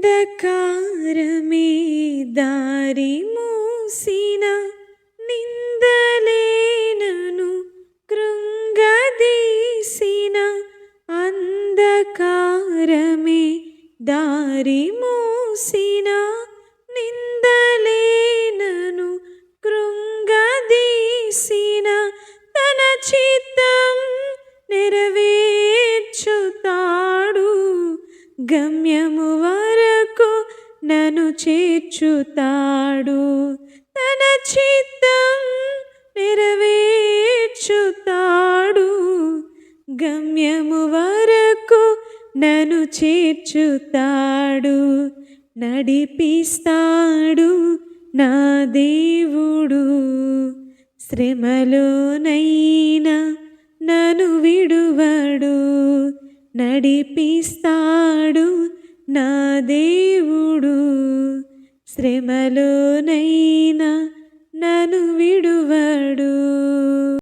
అంధకారమే దారి మూసిన నిందలేనను కృంగదీసిన అంధకారమే దారి మూసిన నిందలేనను కృంగదీసిన తన చిత్తం నెరవేర్చుతాడు గమ్యము వరకు నన్ను చేర్చుతాడు తన చిత్తం నెరవేర్చుతాడు గమ్యము వరకు నన్ను చేర్చుతాడు నడిపిస్తాడు నా దేవుడు శ్రమలోనైనా నన్ను విడువడు నడిపిస్తాడు నా దేవుడు శ్రమలోనైనా నన్ను